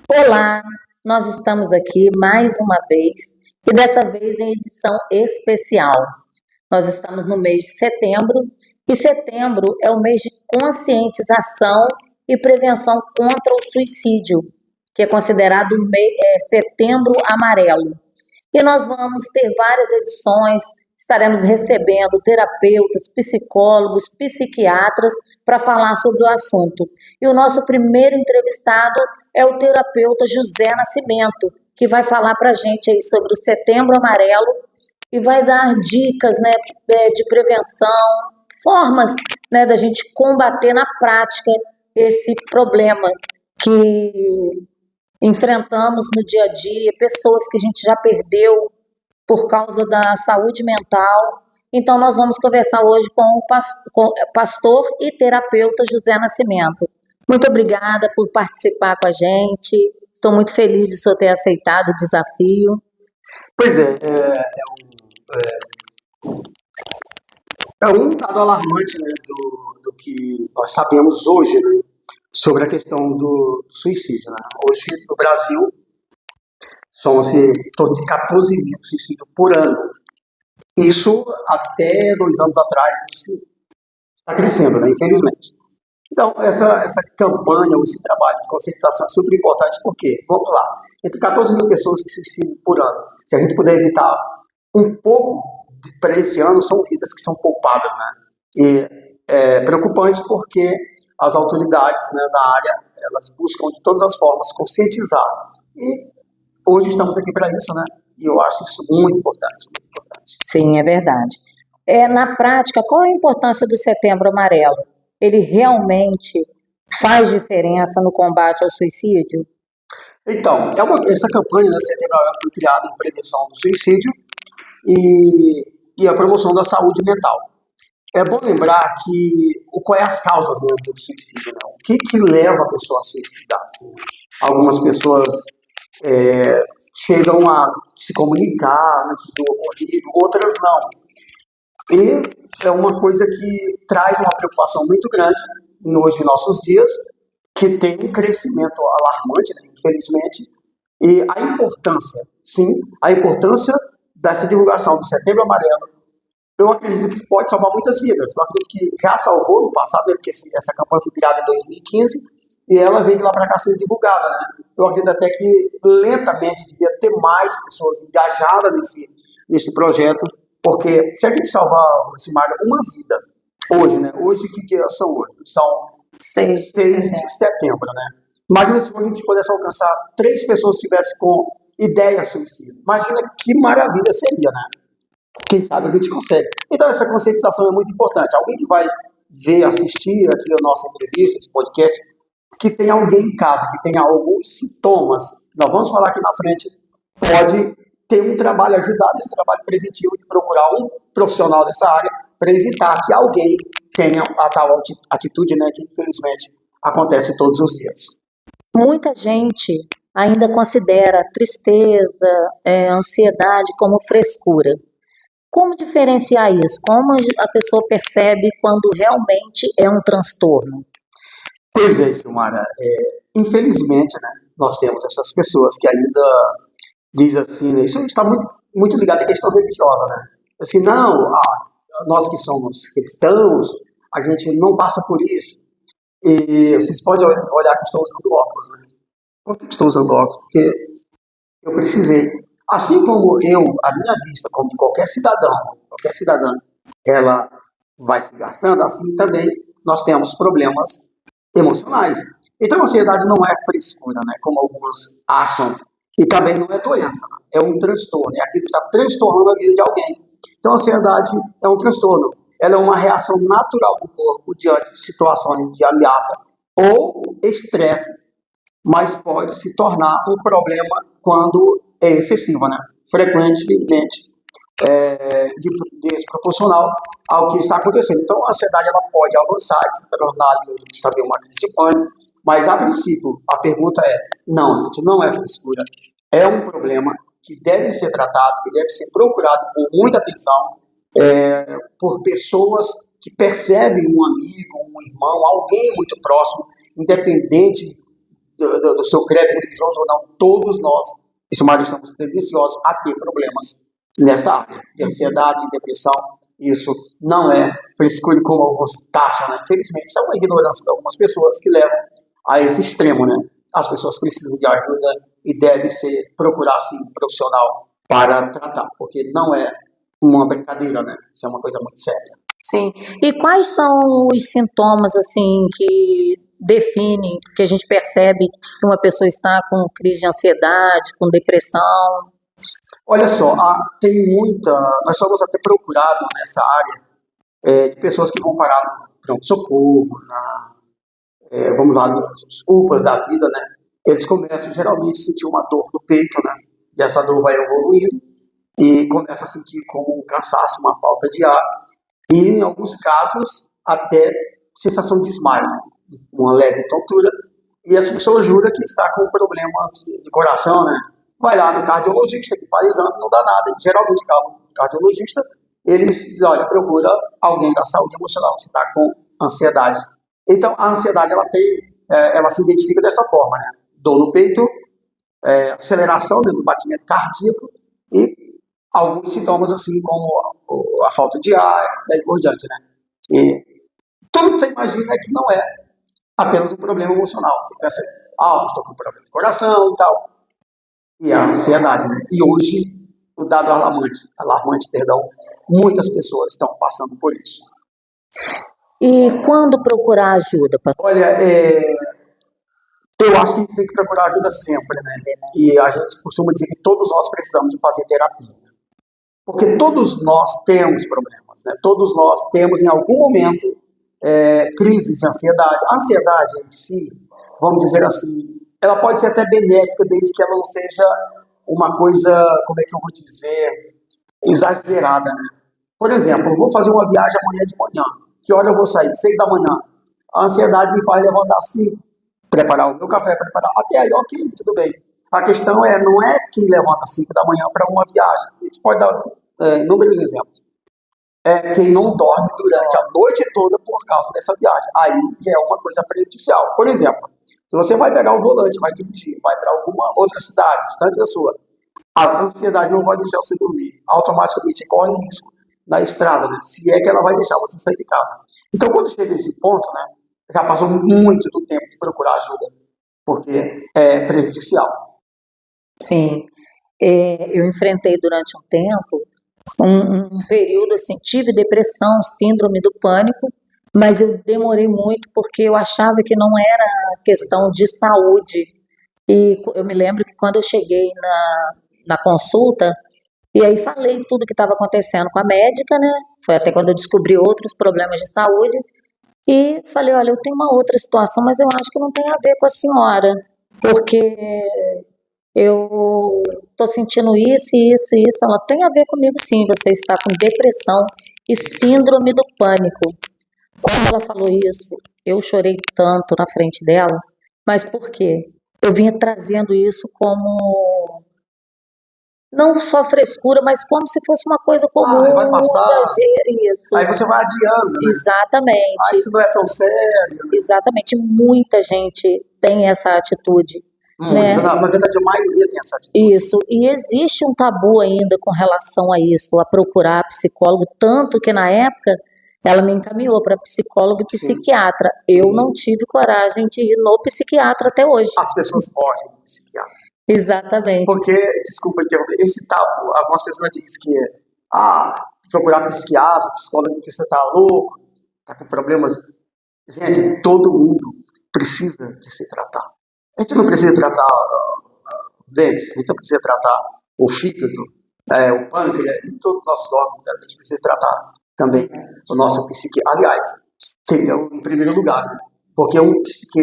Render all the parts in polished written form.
Olá, nós estamos aqui mais uma vez e dessa vez em edição especial. Nós estamos no mês de setembro e setembro é o mês de conscientização e prevenção contra o suicídio, que é considerado setembro amarelo. E nós vamos ter várias edições, estaremos recebendo terapeutas, psicólogos, psiquiatras para falar sobre o assunto. E o nosso primeiro entrevistado é o terapeuta José Nascimento, que vai falar para a gente aí sobre o Setembro Amarelo e vai dar dicas, né, de prevenção, formas, né, da gente combater na prática esse problema que enfrentamos no dia a dia, pessoas que a gente já perdeu por causa da saúde mental. Então, nós vamos conversar hoje com o pastor e terapeuta José Nascimento. Muito obrigada por participar com a gente. Estou muito feliz de o senhor ter aceitado o desafio. Pois é um dado alarmante, né, do que nós sabemos hoje, né, sobre a questão do suicídio. Né? Hoje, no Brasil, são em torno de 14 mil suicídios por ano. Isso, até 2 anos atrás, está crescendo, né, infelizmente. Então, essa campanha, ou esse trabalho de conscientização é super importante, porque, vamos lá, entre 14 mil pessoas que se suicidam por ano, se a gente puder evitar um pouco para esse ano, são vidas que são poupadas, né? E é preocupante porque as autoridades, né, da área, elas buscam de todas as formas conscientizar. E hoje estamos aqui para isso, né? E eu acho isso muito importante, muito importante. Sim, é verdade. Na prática, qual a importância do Setembro Amarelo? Ele realmente faz diferença no combate ao suicídio? Então, essa campanha, né, Setembro Amarelo, foi criada em prevenção do suicídio e a promoção da saúde mental. É bom lembrar quais as causas, né, do suicídio, né? O que leva a pessoa a suicidar? Assim? Algumas pessoas chegam a se comunicar antes do ocorrido, outras não. E é uma coisa que traz uma preocupação muito grande hoje em nossos dias, que tem um crescimento alarmante, né, infelizmente, e a importância dessa divulgação do Setembro Amarelo, eu acredito que pode salvar muitas vidas. Eu acredito que já salvou no passado, né, porque essa campanha foi criada em 2015 e ela veio de lá para cá sendo divulgada. Né? Eu acredito até que lentamente devia ter mais pessoas engajadas nesse projeto, porque se a gente salvar, Simária, uma vida, hoje, né? Hoje, que dias são hoje? São 6 de setembro, né? Imagina se a gente pudesse alcançar 3 pessoas que estivessem com ideia suicida. Imagina que maravilha seria, né? Quem sabe a gente consegue. Então, essa conscientização é muito importante. Alguém que vai assistir aqui a nossa entrevista, esse podcast, que tem alguém em casa, que tenha alguns sintomas, nós vamos falar aqui na frente, pode ter um trabalho, ajudar nesse trabalho preventivo de procurar um profissional dessa área para evitar que alguém tenha a tal atitude, né, que infelizmente acontece todos os dias. Muita gente ainda considera tristeza, ansiedade como frescura. Como diferenciar isso? Como a pessoa percebe quando realmente é um transtorno? Pois é, Silmara. Infelizmente, né, nós temos essas pessoas que ainda dizem assim, né, isso está muito, muito ligado à questão religiosa, né? Assim, não, nós que somos cristãos, a gente não passa por isso. E vocês podem olhar que eu estou usando óculos, né? Por que eu estou usando óculos? Porque eu precisei. Assim como a minha vista, como de qualquer cidadã, ela vai se gastando, assim também nós temos problemas emocionais. Então a ansiedade não é frescura, né, como alguns acham, e também não é doença, é um transtorno, é aquilo que está transtornando a vida de alguém. Então a ansiedade é um transtorno, ela é uma reação natural do corpo diante de situações de ameaça ou estresse, mas pode se tornar um problema quando é excessiva, né? Frequentemente desproporcional ao que está acontecendo. Então, a ansiedade ela pode avançar e se tornar também uma crise de pânico, mas, a princípio, a pergunta é, não, gente, não é frescura. É um problema que deve ser tratado, que deve ser procurado com muita atenção por pessoas que percebem um amigo, um irmão, alguém muito próximo, independente do seu credo religioso ou não, todos nós, em suma, estamos tendenciosos a ter problemas nessa área de ansiedade, depressão. Isso não é frescura como alguns taxam, né? Infelizmente, isso é uma ignorância de algumas pessoas que levam a esse extremo, né? As pessoas precisam de ajuda e deve ser procurar sim um profissional para tratar, porque não é uma brincadeira, né? Isso é uma coisa muito séria. Sim. E quais são os sintomas, assim, que definem, que a gente percebe que uma pessoa está com crise de ansiedade, com depressão? Olha só, tem muita. Nós somos até procurados nessa área de pessoas que vão parar no pronto-socorro, vamos lá, nos UPAs da vida, né? Eles começam geralmente a sentir uma dor no peito, né? E essa dor vai evoluindo e começa a sentir como um cansaço, uma falta de ar. E em alguns casos, até sensação de desmaio, né? Uma leve tontura. E essa pessoa jura que está com problemas de coração, né? Vai lá no cardiologista, que faz exame, não dá nada. E, geralmente, o cardiologista, eles dizem, olha, procura alguém da saúde emocional que está com ansiedade. Então, a ansiedade, ela se identifica dessa forma, né? Dor no peito, aceleração do batimento cardíaco e alguns sintomas, assim, como a falta de ar, daí por diante, né? E tudo que você imagina é que não é apenas um problema emocional. Você pensa, estou com problema de coração e tal. E a ansiedade, né? E hoje, o dado alarmante, muitas pessoas estão passando por isso. E quando procurar ajuda, pastor? Olha, eu acho que a gente tem que procurar ajuda sempre, né? E a gente costuma dizer que todos nós precisamos de fazer terapia. Porque todos nós temos problemas, né? Todos nós temos, em algum momento, crises de ansiedade. A ansiedade em si, vamos dizer assim, ela pode ser até benéfica desde que ela não seja uma coisa, como é que eu vou dizer, exagerada, né? Por exemplo, eu vou fazer uma viagem amanhã de manhã. Que hora eu vou sair? 6 da manhã. A ansiedade me faz levantar às 5, preparar o meu café, até aí, ok, tudo bem. A questão não é quem levanta às 5 da manhã para uma viagem. A gente pode dar inúmeros exemplos. É quem não dorme durante a noite toda por causa dessa viagem. Aí já é uma coisa prejudicial. Por exemplo, se você vai pegar o volante, vai dirigir, vai para alguma outra cidade, distante da sua, a ansiedade não vai deixar você dormir. Automaticamente você corre risco na estrada, né? Se é que ela vai deixar você sair de casa. Então, quando chega nesse ponto, né, já passou muito do tempo de procurar ajuda, porque é prejudicial. Sim. Eu enfrentei durante um tempo um período assim, tive depressão, síndrome do pânico, mas eu demorei muito porque eu achava que não era questão de saúde. E eu me lembro que quando eu cheguei na consulta, e aí falei tudo que estava acontecendo com a médica, né? Foi até quando eu descobri outros problemas de saúde. E falei, olha, eu tenho uma outra situação, mas eu acho que não tem a ver com a senhora, porque eu estou sentindo isso, isso, isso. Ela tem a ver comigo sim, você está com depressão e síndrome do pânico. Quando ela falou isso, eu chorei tanto na frente dela, mas por quê? Eu vinha trazendo isso como, não só frescura, mas como se fosse uma coisa comum, vai um passar. exagero, isso. Aí você vai adiando, né? Exatamente. Isso não é tão sério, né? Exatamente, muita gente tem essa atitude. Muito, né? Na verdade, a maioria tem essa atitude. Isso, e existe um tabu ainda com relação a isso, a procurar psicólogo, tanto que na época ela me encaminhou para psicólogo e psiquiatra. Eu não tive coragem de ir no psiquiatra até hoje. As pessoas fogem do psiquiatra. Exatamente. Porque, desculpa interromper, esse tabu, algumas pessoas dizem que procurar psiquiatra, psicólogo, porque você está louco, está com problemas. Gente, todo mundo precisa de se tratar. A gente não precisa tratar os dentes, a gente não precisa tratar o fígado, o pâncreas e todos os nossos órgãos. A gente precisa tratar também o nosso psique. Aliás, seria em primeiro lugar, né? Porque um psique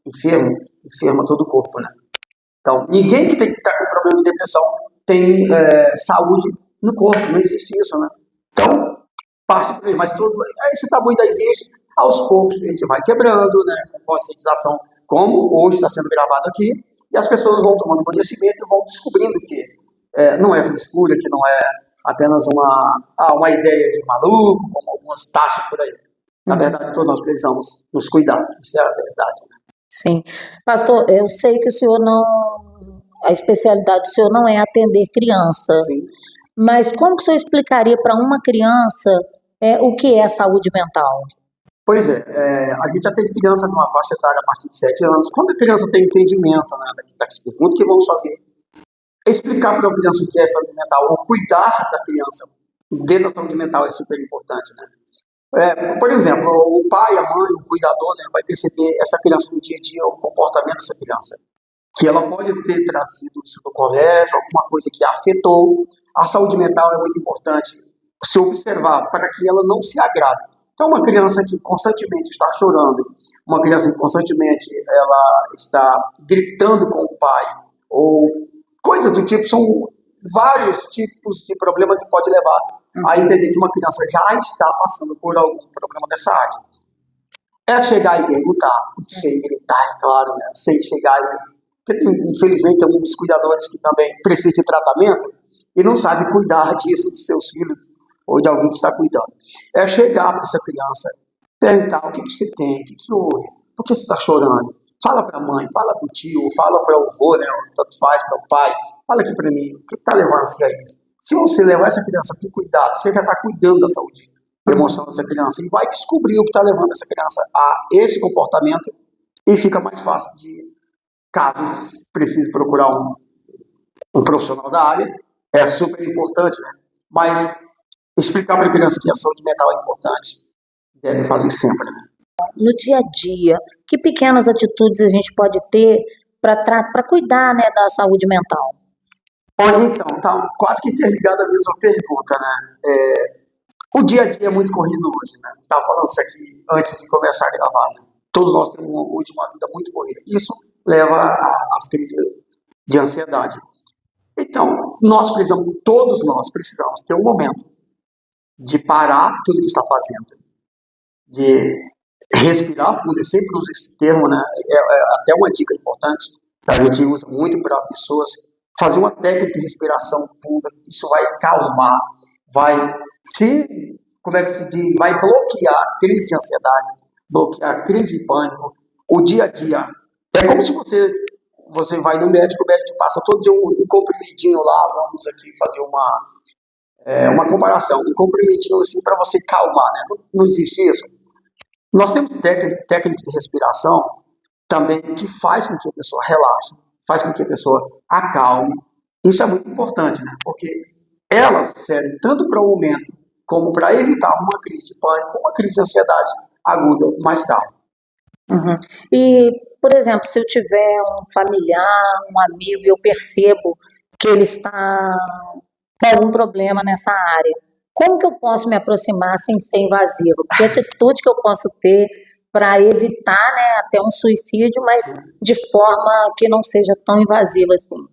enferma todo o corpo, né? Então, ninguém que está com problema de depressão tem saúde no corpo, não existe isso, né? Então, parte por aí, mas esse tabu ainda existe. Aos poucos a gente vai quebrando, né? Com conscientização, como hoje está sendo gravado aqui, e as pessoas vão tomando conhecimento e vão descobrindo que não é frescura, que não é apenas uma ideia de maluco, como algumas taxam por aí. Na verdade, todos nós precisamos nos cuidar, isso é a verdade. Né? Sim. Pastor, eu sei que o senhor não. A especialidade do senhor não é atender criança, Sim. mas como que o senhor explicaria para uma criança o que é saúde mental? Pois é, a gente já tem criança numa faixa etária a partir de 7 anos. Quando a criança tem entendimento, né, das perguntas que vamos fazer, explicar para a criança o que é saúde mental, ou cuidar da criança dentro da saúde mental é super importante, né? Por exemplo, o pai, a mãe, o cuidador, né, vai perceber essa criança no dia a dia, o comportamento dessa criança. Que ela pode ter trazido isso do colégio, alguma coisa que afetou. A saúde mental é muito importante se observar para que ela não se agrave. Então, uma criança que constantemente está chorando, uma criança que constantemente ela está gritando com o pai, ou coisas do tipo, são vários tipos de problema que pode levar a entender que uma criança já está passando por algum problema dessa área. É chegar e perguntar, sem gritar, é claro, né? Sem chegar e... Porque, infelizmente, tem alguns cuidadores que também precisam de tratamento e não sabem cuidar disso de seus filhos ou de alguém que está cuidando. É chegar para essa criança, perguntar o que você tem, o que houve, por que você está chorando? Fala para a mãe, fala para o tio, fala para o avô, né? Tanto faz, para o pai, fala aqui para mim, o que está levando-se a isso? Se você levar essa criança com cuidado, você já está cuidando da saúde emocional dessa criança e vai descobrir o que está levando essa criança a esse comportamento e fica mais fácil de, caso precise procurar um profissional da área, é super importante, né? Mas explicar para a criança que a saúde mental é importante, deve fazer sempre, né? No dia a dia, que pequenas atitudes a gente pode ter para cuidar, né, da saúde mental? Olha, então, tá quase que interligada a mesma pergunta, né? O dia a dia é muito corrido hoje, né? Estava falando isso aqui antes de começar a gravar, né? Todos nós temos hoje uma vida muito corrida. Isso leva às crises de ansiedade. Então, todos nós precisamos ter um momento de parar tudo que está fazendo, de respirar fundo. Eu sempre uso esse termo, né? Até uma dica importante, que a gente usa muito para pessoas, fazer uma técnica de respiração funda. Isso vai calmar, vai como é que se diz, vai bloquear a crise de ansiedade, bloquear a crise de pânico, o dia a dia. É como se você vai no médico, o médico passa todo dia um comprimidinho lá, vamos aqui fazer uma comparação, um comprimidinho assim para você calmar, né? Não existe isso. Nós temos técnicas de respiração também que faz com que a pessoa relaxe, faz com que a pessoa acalme. Isso é muito importante, né? Porque elas servem tanto para o momento como para evitar uma crise de pânico, uma crise de ansiedade aguda mais tarde. Uhum. E, por exemplo, se eu tiver um familiar, um amigo, e eu percebo que ele está com algum problema nessa área, como que eu posso me aproximar sem ser invasiva? Que atitude que eu posso ter para evitar, né, até um suicídio, mas Sim. de forma que não seja tão invasiva assim?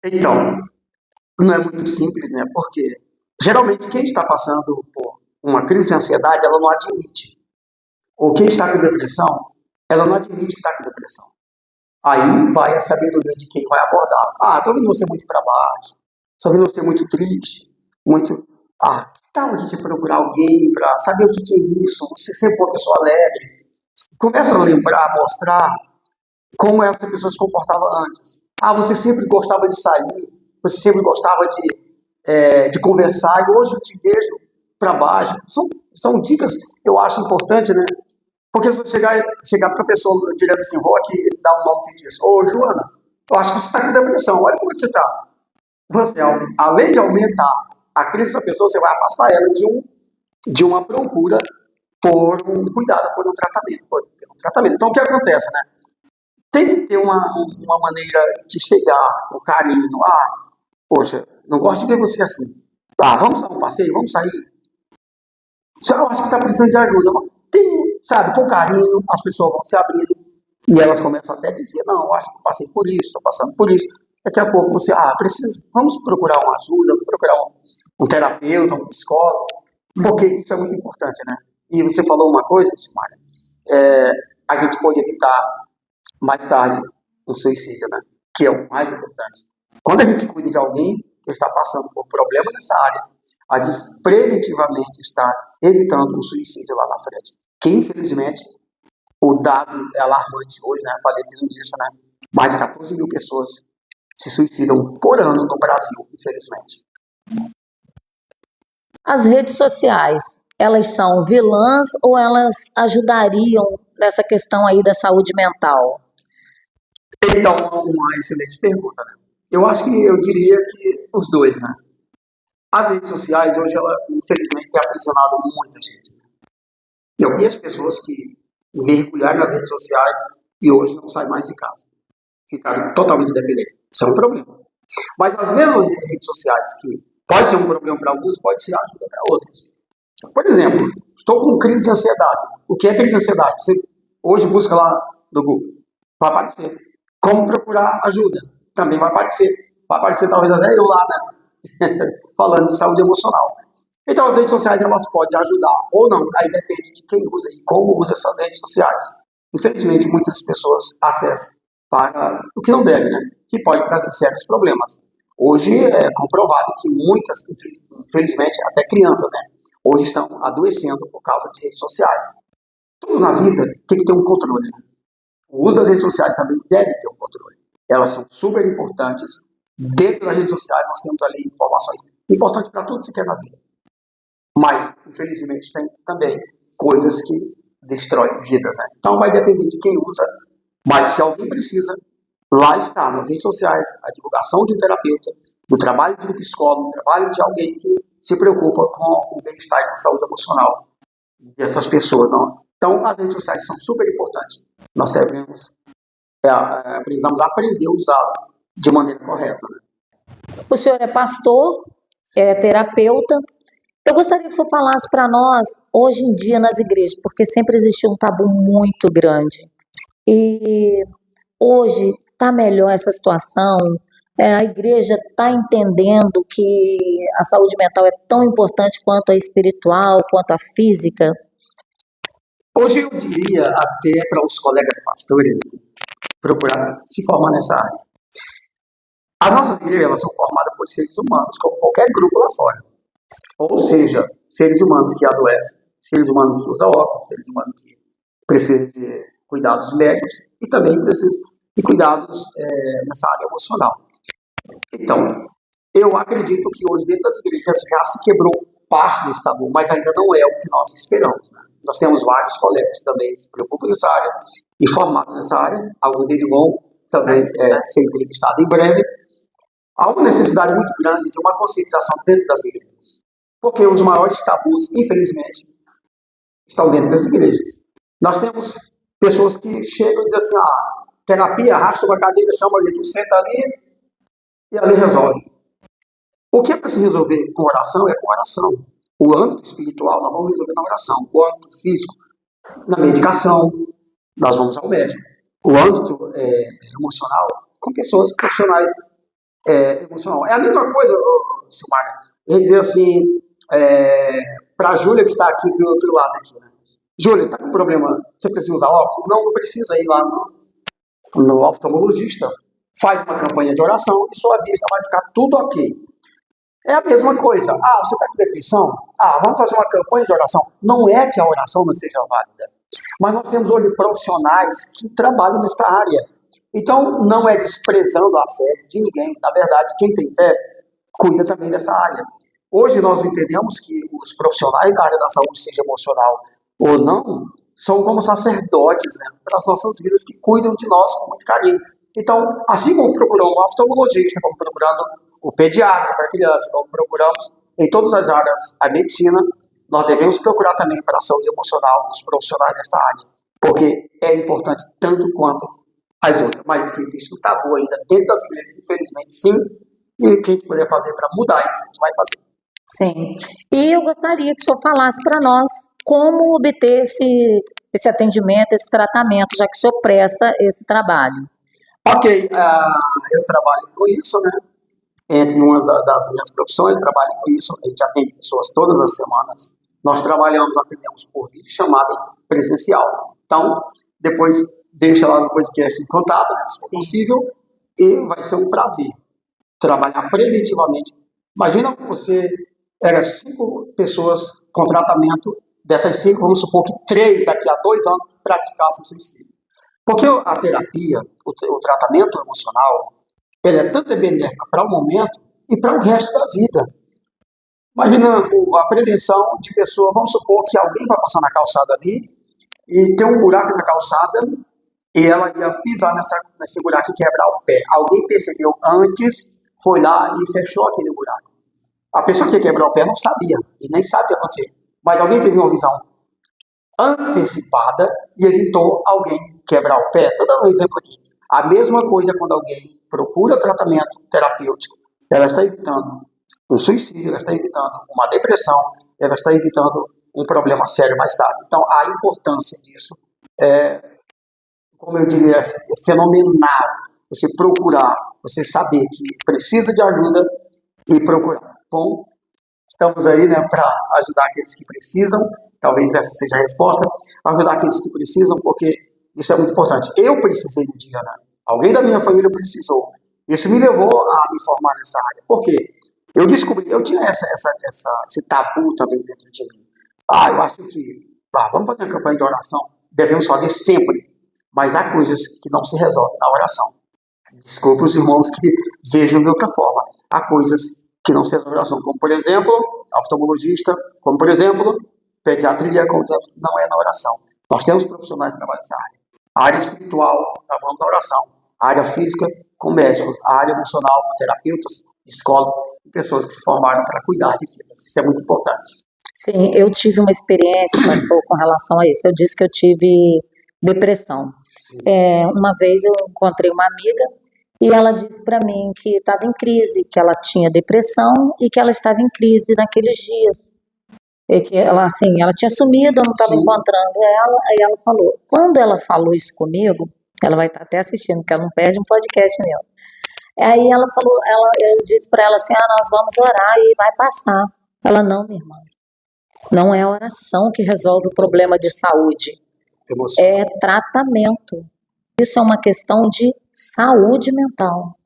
Então, não é muito simples, né? Porque geralmente quem está passando por uma crise de ansiedade, ela não admite. Ou quem está com depressão, ela não admite que está com depressão. Aí vai a sabedoria de quem vai abordar. Estou vendo você muito para baixo, estou vendo você muito triste, muito... que tal a gente procurar alguém para saber o que é isso? Você sempre foi uma pessoa alegre. Começa a lembrar, mostrar como essa pessoa se comportava antes. Você sempre gostava de sair, você sempre gostava de conversar, e hoje eu te vejo para baixo. São dicas que eu acho importantes, né? Porque se você chegar para a pessoa direto assim, vou aqui dar um nome fictício. Ô, Joana, eu acho que você está com depressão, olha como é que você está. Você, além de aumentar a crise dessa pessoa, você vai afastar ela de uma procura por um cuidado, por um tratamento. Então, o que acontece, né? Tem que ter uma maneira de chegar com carinho. Poxa, não gosto de ver você assim. Vamos dar um passeio, vamos sair. Eu acho que está precisando de ajuda. Sabe, com carinho, as pessoas vão se abrindo e elas começam até a dizer, não, eu acho que eu passei por isso, estou passando por isso. Daqui a pouco você, vamos procurar uma ajuda, vamos procurar um terapeuta, um psicólogo, porque isso é muito importante, né? E você falou uma coisa, Simária, a gente pode evitar mais tarde um suicídio, né? Que é o mais importante. Quando a gente cuida de alguém que está passando por problema nessa área, a gente preventivamente está evitando um suicídio lá na frente, que infelizmente O dado é alarmante hoje, né? Falei tudo disso, né? Mais de 14 mil pessoas se suicidam por ano no Brasil, infelizmente. As redes sociais, elas são vilãs ou elas ajudariam nessa questão aí da saúde mental? Então, uma excelente pergunta, né? Eu acho que eu diria que os dois, né? As redes sociais, hoje, ela, infelizmente, tem aprisionado muita gente. Eu conheço pessoas que mergulharam nas redes sociais e hoje não saem mais de casa. Ficaram totalmente dependentes. Isso é um problema. Mas as mesmas redes sociais, que pode ser um problema para alguns, pode ser ajuda para outros. Por exemplo, estou com crise de ansiedade. O que é crise de ansiedade? Você hoje busca lá no Google. Vai aparecer. Como procurar ajuda? Também vai aparecer. Vai aparecer talvez até eu lá, né? Falando de saúde emocional. Então as redes sociais elas podem ajudar ou não. Aí depende de quem usa e como usa essas redes sociais. Infelizmente, muitas pessoas acessam para o que não deve, né? Que pode trazer sérios problemas. Hoje é comprovado que muitas, infelizmente, até crianças, né? Hoje estão adoecendo por causa de redes sociais. Tudo na vida tem que ter um controle, né? O uso das redes sociais também deve ter um controle. Elas são super importantes. Dentro das redes sociais nós temos ali informações importantes para tudo que você quer na vida. Mas, infelizmente, tem também coisas que destroem vidas, né? Então vai depender de quem usa. Mas se alguém precisa, lá está, nas redes sociais, a divulgação de um terapeuta, do trabalho de um psicólogo, do trabalho de alguém que se preocupa com o bem-estar e com a saúde emocional dessas pessoas, não? Então, as redes sociais são super importantes. Nós precisamos aprender a usá-las de maneira correta, né? O senhor é pastor, é terapeuta. Eu gostaria que o senhor falasse para nós, hoje em dia, nas igrejas, porque sempre existiu um tabu muito grande. E hoje está melhor essa situação. A igreja está entendendo que a saúde mental é tão importante quanto a espiritual, quanto a física. Hoje eu diria até para os colegas pastores procurar se formar nessa área. As nossas igrejas elas são formadas por seres humanos, como qualquer grupo lá fora. Ou seja, seres humanos que adoecem, seres humanos que usam óculos, seres humanos que precisam de cuidados médicos e também precisam de cuidados nessa área emocional. Então, eu acredito que hoje dentro das igrejas já se quebrou parte desse tabu, mas ainda não é o que nós esperamos, né? Nós temos vários colegas que também se preocupam nessa área e formados nessa área. Alguns deles vão também ser entrevistados em breve. Há uma necessidade muito grande de uma conscientização dentro das igrejas, porque os maiores tabus, infelizmente, estão dentro das igrejas. Nós temos pessoas que chegam e dizem assim, terapia, arrasta uma cadeira, chama ali, tu senta ali e ali resolve. O que é para se resolver com oração é com oração. O âmbito espiritual nós vamos resolver na oração. O âmbito físico, na medicação, nós vamos ao médico. O âmbito emocional, com pessoas profissionais emocional. É a mesma coisa, Silmar. Ele dizer assim, para a Júlia que está aqui do outro lado aqui, né? Júlia, você está com problema, você precisa usar óculos? Não precisa ir lá no oftalmologista. Faz uma campanha de oração e sua vista vai ficar tudo ok. É a mesma coisa. Você está com depressão? Vamos fazer uma campanha de oração. Não é que a oração não seja válida, mas nós temos hoje profissionais que trabalham nesta área. Então, não é desprezando a fé de ninguém. Na verdade, quem tem fé, cuida também dessa área. Hoje nós entendemos que os profissionais da área da saúde, seja emocional ou não, são como sacerdotes, né, para as nossas vidas, que cuidam de nós com muito carinho. Então, assim como procuramos um oftalmologista, como procurando o pediatra para criança, como procuramos em todas as áreas a medicina, nós devemos procurar também para a saúde emocional os profissionais desta área, porque é importante tanto quanto as outras, mas que existe um tabu ainda dentro das igrejas, infelizmente, sim, e o que a gente puder fazer para mudar isso, a gente vai fazer. Sim, e eu gostaria que o senhor falasse para nós como obter esse atendimento, esse tratamento, já que o senhor presta esse trabalho. Ok, eu trabalho com isso, né? Entre uma das minhas profissões, trabalho com isso, a gente atende pessoas todas as semanas. Nós atendemos por vídeo chamada presencial. Então, depois deixa lá no podcast em contato, né, se for possível, e vai ser um prazer trabalhar preventivamente. Imagina você pega 5 pessoas com tratamento, dessas 5, vamos supor que 3 daqui a 2 anos praticassem suicídio. Porque a terapia, o tratamento emocional, ele é tanto benéfico para o momento e para o resto da vida. Imagina a prevenção de pessoa, vamos supor que alguém vai passar na calçada ali e tem um buraco na calçada e ela ia pisar nesse buraco e quebrar o pé. Alguém percebeu antes, foi lá e fechou aquele buraco. A pessoa que ia quebrar o pé não sabia e nem sabe o que acontecer. Mas alguém teve uma visão antecipada e evitou alguém quebrar o pé. Estou dando um exemplo aqui. A mesma coisa quando alguém procura tratamento terapêutico, ela está evitando um suicídio, ela está evitando uma depressão, ela está evitando um problema sério mais tarde. Então, a importância disso é, como eu diria, é fenomenal. Você procurar, você saber que precisa de ajuda e procurar. Bom, estamos aí, né, para ajudar aqueles que precisam. Talvez essa seja a resposta. Ajudar aqueles que precisam, porque isso é muito importante. Eu precisei um dia, né? Alguém da minha família precisou. Isso me levou a me formar nessa área. Por quê? Eu descobri, eu tinha esse tabu também dentro de mim. Eu acho que, vamos fazer uma campanha de oração. Devemos fazer sempre. Mas há coisas que não se resolvem na oração. Desculpe os irmãos que vejam de outra forma. Há coisas que não se resolvem na oração. Como, por exemplo, oftalmologista. Como, por exemplo, pediatria. Como, não é na oração. Nós temos profissionais que trabalham nessa área. A área espiritual, nós vamos na oração. A área física, com médicos. A área emocional, com terapeutas, psicólogos e pessoas que se formaram para cuidar de vidas. Isso é muito importante. Sim, eu tive uma experiência, pastor, com relação a isso. Eu disse que eu tive depressão. Uma vez eu encontrei uma amiga e ela disse para mim que estava em crise, que ela tinha depressão e que ela estava em crise naqueles dias. E que ela, assim, ela tinha sumido, eu não estava encontrando ela. Aí ela falou, quando ela falou isso comigo, ela vai estar até assistindo, porque ela não perde um podcast meu. Aí ela falou, eu disse para ela assim, nós vamos orar e vai passar. Ela, não, minha irmã, não é a oração que resolve o problema de saúde, é tratamento. Isso é uma questão de saúde mental.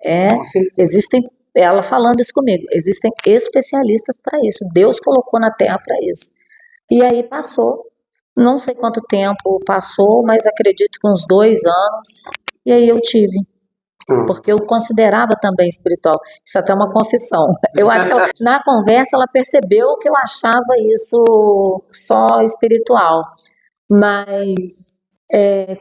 Existem, ela falando isso comigo, existem especialistas para isso. Deus colocou na terra para isso. E aí passou, não sei quanto tempo passou, mas acredito que uns 2 anos, e aí eu tive. Porque eu considerava também espiritual. Isso até é uma confissão. Eu acho que na conversa ela percebeu que eu achava isso só espiritual. Mas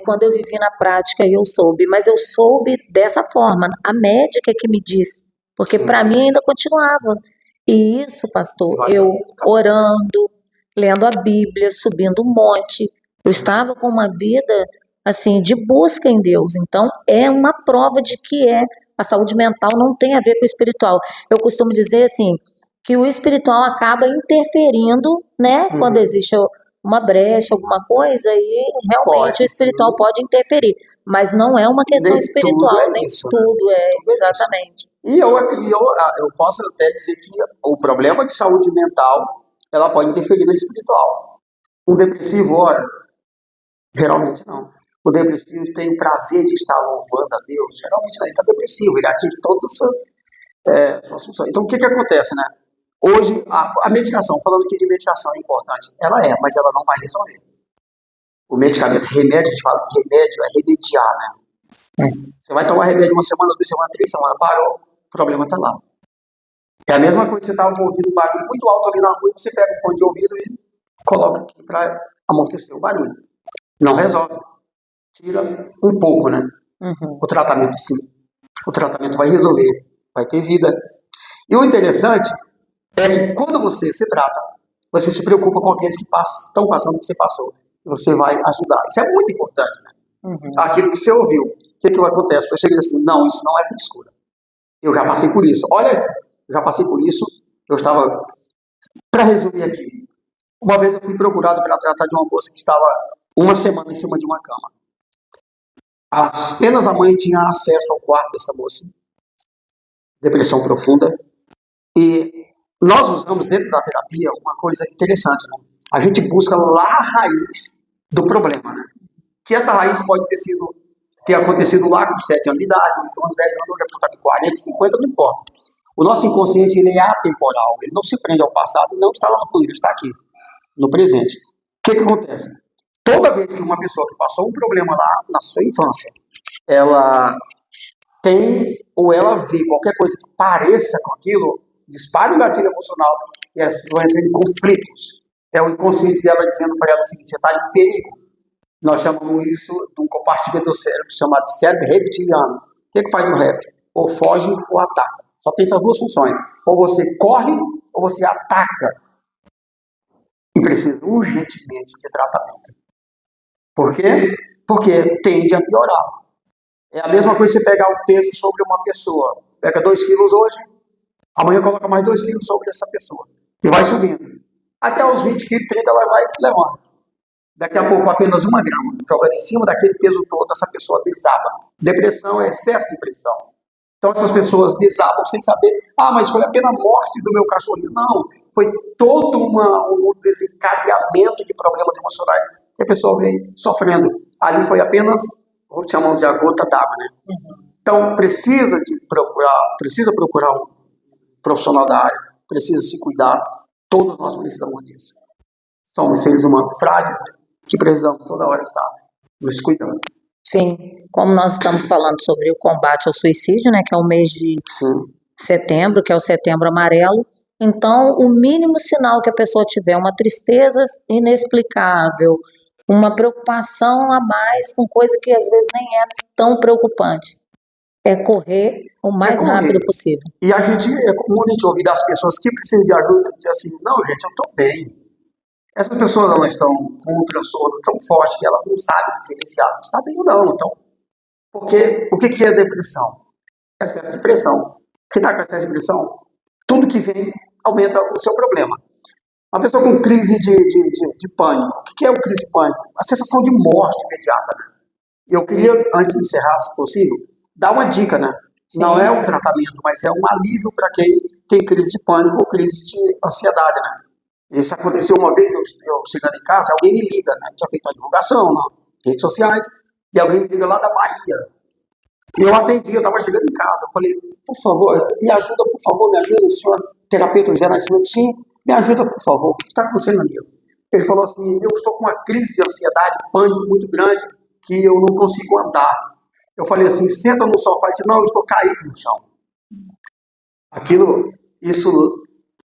quando eu vivi na prática eu soube. Mas eu soube dessa forma. A médica que me disse. Porque para mim ainda continuava. E isso, pastor, eu orando, lendo a Bíblia, subindo um monte. Eu estava com uma vida assim, de busca em Deus. Então, é uma prova de que a saúde mental não tem a ver com o espiritual. Eu costumo dizer assim, que o espiritual acaba interferindo, né? Quando existe uma brecha, alguma coisa, e realmente o espiritual pode interferir. Mas não é uma questão espiritual, nem tudo exatamente. E eu posso até dizer que o problema de saúde mental, ela pode interferir na espiritual. O depressivo, geralmente não. O depressivo tem o prazer de estar louvando a Deus. Geralmente ele está depressivo, ele atinge todas as suas funções. Então o que acontece, né? Hoje, a medicação, falando que de medicação é importante, ela mas ela não vai resolver. O medicamento, remédio, a gente fala que remédio é remediar, né? Você vai tomar remédio 1 semana, 2 semanas, 3 semanas, parou, o problema está lá. É a mesma coisa que você estava ouvindo um barulho muito alto ali na rua, e você pega o fone de ouvido e coloca aqui para amortecer o barulho. Não resolve. Tira um pouco, né? O tratamento, sim. O tratamento vai resolver, vai ter vida. E o interessante é que quando você se trata, você se preocupa com aqueles que estão passando o que você passou. E você vai ajudar. Isso é muito importante, né? Aquilo que você ouviu. O que acontece? Eu cheguei assim, não, isso não é frescura. Eu já passei por isso. Olha, eu já passei por isso. Eu estava... Para resumir aqui, uma vez eu fui procurado para tratar de uma moça que estava 1 semana em cima de uma cama. Apenas a mãe tinha acesso ao quarto dessa moça. Depressão profunda. E nós usamos dentro da terapia uma coisa interessante, né? A gente busca lá a raiz do problema, né? Que essa raiz pode ter acontecido lá com 7 anos de idade, então 10 anos, hoje é com 40, 50, não importa. O nosso inconsciente, ele é atemporal, ele não se prende ao passado, não está lá no futuro, ele está aqui, no presente. O que acontece? Toda vez que uma pessoa que passou um problema lá na sua infância, ela tem ou ela vê qualquer coisa que pareça com aquilo, dispara um gatilho emocional e a pessoa entra em conflitos. É o inconsciente dela dizendo para ela o seguinte: você está em perigo. Nós chamamos isso de um compartimento do cérebro chamado cérebro reptiliano. O que faz o réptil? Ou foge ou ataca. Só tem essas duas funções. Ou você corre ou você ataca. E precisa urgentemente de tratamento. Por quê? Porque tende a piorar. É a mesma coisa que você pegar o peso sobre uma pessoa. Pega 2 quilos hoje, amanhã coloca mais 2 quilos sobre essa pessoa. E vai subindo. Até os 20 quilos, 30 ela vai levando. Daqui a pouco apenas 1 grama. Jogando em cima daquele peso todo, essa pessoa desaba. Depressão é excesso de pressão. Então essas pessoas desabam sem saber, mas foi apenas a morte do meu cachorrinho. Não, foi todo um desencadeamento de problemas emocionais que a pessoa vem sofrendo. Ali foi apenas, vou chamar de a gota d'água, né? Então precisa procurar um profissional da área, precisa se cuidar. Todos nós precisamos disso. Somos seres humanos frágeis, né? Que precisamos toda hora estar nos cuidando. Sim, como nós estamos falando sobre o combate ao suicídio, né, que é o mês de setembro, que é o Setembro Amarelo, então o mínimo sinal que a pessoa tiver, uma tristeza inexplicável, uma preocupação a mais com coisa que às vezes nem é tão preocupante, é correr o mais rápido possível. E a gente, é comum a gente ouvir das pessoas que precisam de ajuda, dizer assim: não, gente, eu estou bem. Essas pessoas elas estão com um transtorno tão forte que elas não sabem diferenciar se está bem ou não. Então, porque o que é depressão? Excesso de pressão. Quem está com excesso de pressão, tudo que vem aumenta o seu problema. Uma pessoa com crise de pânico. O que é o crise de pânico? A sensação de morte imediata. Né? Eu queria, antes de encerrar, se possível, dar uma dica, né? Sim. Não é um tratamento, mas é um alívio para quem tem crise de pânico ou crise de ansiedade, né? Isso aconteceu uma vez, eu chegando em casa, alguém me liga, né? Tinha feito uma divulgação nas redes sociais, e alguém me liga lá da Bahia. E eu atendi, eu estava chegando em casa, eu falei: por favor, me ajuda, o senhor terapeuta José Nascimento, sim, me ajuda, por favor, o que está acontecendo, amigo? Ele falou assim: eu estou com uma crise de ansiedade, pânico muito grande, que eu não consigo andar. Eu falei assim: senta no sofá. Ele disse: não, eu estou caído no chão.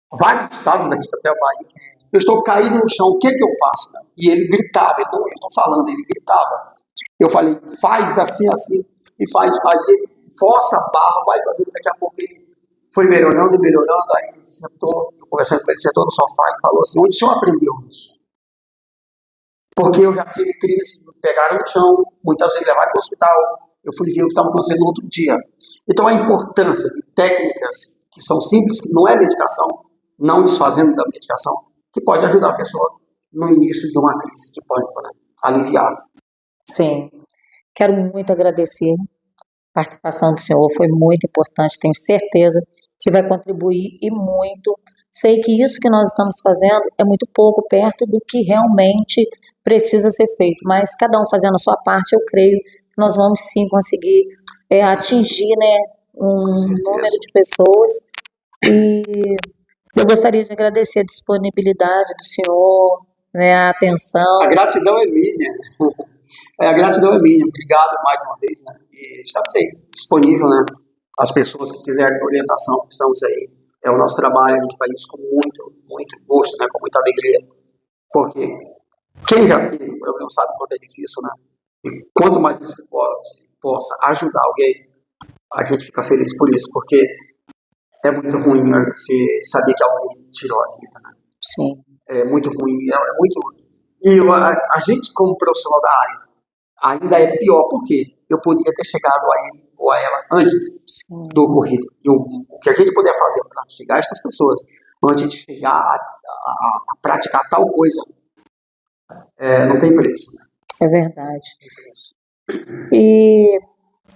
Vários estados daqui até a Bahia, eu estou caído no chão, o que eu faço? E ele gritava, eu estou falando, ele gritava. Eu falei: faz assim, assim, e faz. Aí ele força a barra, vai fazendo, daqui a pouco ele foi melhorando, aí ele sentou, conversando com ele, sentou no sofá e falou assim: onde o senhor aprendeu isso? Porque eu já tive crise, me pegaram no chão, muitas vezes levaram para o hospital, eu fui ver o que estava acontecendo no outro dia. Então a importância de técnicas que são simples, que não é medicação, não desfazendo da medicação, que pode ajudar a pessoa no início de uma crise de pânico, né? Aliviar. Sim. Quero muito agradecer a participação do senhor, foi muito importante, tenho certeza que vai contribuir e muito. Sei que isso que nós estamos fazendo é muito pouco perto do que realmente precisa ser feito, mas cada um fazendo a sua parte, eu creio que nós vamos sim conseguir atingir, né, um número de pessoas. E eu gostaria de agradecer a disponibilidade do senhor, né, a atenção. A gratidão é minha. A gratidão é minha. Obrigado mais uma vez, né? E estamos aí, disponível, né? As pessoas que quiserem orientação, estamos aí. É o nosso trabalho, a gente faz isso com muito gosto, né? Com muita alegria. Porque quem já teve o problema sabe quanto é difícil, né? E quanto mais a gente possa ajudar alguém, a gente fica feliz por isso, porque é muito ruim, né, você saber que alguém tirou a vida, né? Sim. É muito ruim, é muito... E a gente, como profissional da área, ainda é pior, porque eu poderia ter chegado a ele ou a ela antes do ocorrido. E o que a gente puder fazer para chegar a essas pessoas, antes de chegar a praticar tal coisa, não tem preço. Né? É verdade. E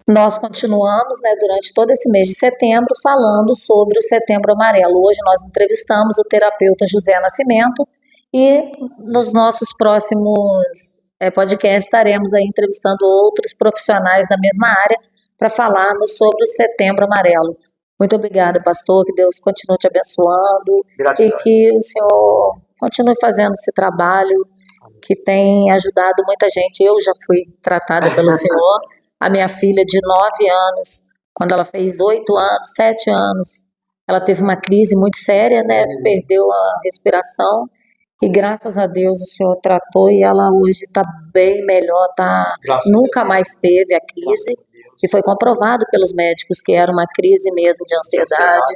nós continuamos, né, durante todo esse mês de setembro falando sobre o Setembro Amarelo. Hoje nós entrevistamos o terapeuta José Nascimento e nos nossos próximos podcasts estaremos aí entrevistando outros profissionais da mesma área para falarmos sobre o Setembro Amarelo. Muito obrigada, pastor, que Deus continue te abençoando. Gratidão. E que o senhor continue fazendo esse trabalho. Amém. que tem ajudado muita gente. Eu já fui tratada pelo senhor. A minha filha de 9 anos, quando ela fez 8 anos, 7 anos, ela teve uma crise muito séria, né? Perdeu a respiração. E graças a Deus o senhor tratou e ela hoje está bem melhor, nunca mais teve a crise. E foi comprovado pelos médicos que era uma crise mesmo de ansiedade.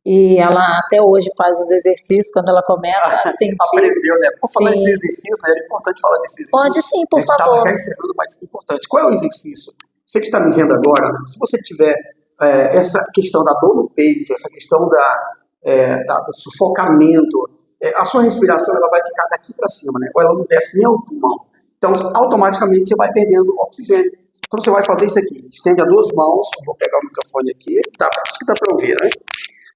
E ela até hoje faz os exercícios quando ela começa a sentir. Aprendeu, né? Por falar nesse exercício, né? É importante falar desse exercício. Pode sim, por favor. A gente estava encerrando, mas é importante. Qual é o exercício? Você que está me vendo agora, se você tiver essa questão da dor no peito, essa questão do sufocamento, a sua respiração ela vai ficar daqui para cima, né? Ou ela não desce nem ao pulmão. Então, automaticamente você vai perdendo oxigênio. Então, você vai fazer isso aqui. Estende as duas mãos. Vou pegar o microfone aqui. Acho que dá para ouvir, né?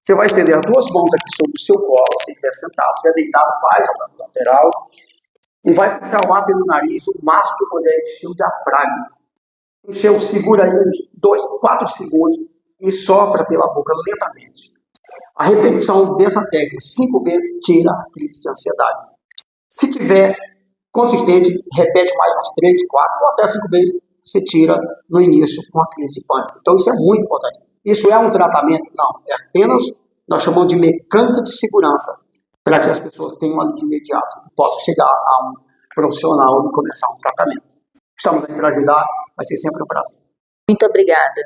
Você vai estender as duas mãos aqui sobre o seu colo. Se estiver sentado, se estiver deitado, faz a lateral. E vai puxar o ar pelo nariz o máximo que puder, encher o diafragma. Encher, segura aí uns 2, 4 segundos e sopra pela boca lentamente. A repetição dessa técnica 5 vezes tira a crise de ansiedade. Se tiver consistente, repete mais umas 3, 4 ou até 5 vezes, você tira no início com a crise de pânico. Então isso é muito importante. Isso é um tratamento? Não, é apenas, nós chamamos de mecânica de segurança, para que as pessoas tenham alívio imediato e possam chegar a um profissional e começar um tratamento. Estamos aí para ajudar, vai ser sempre um prazer. Muito obrigada.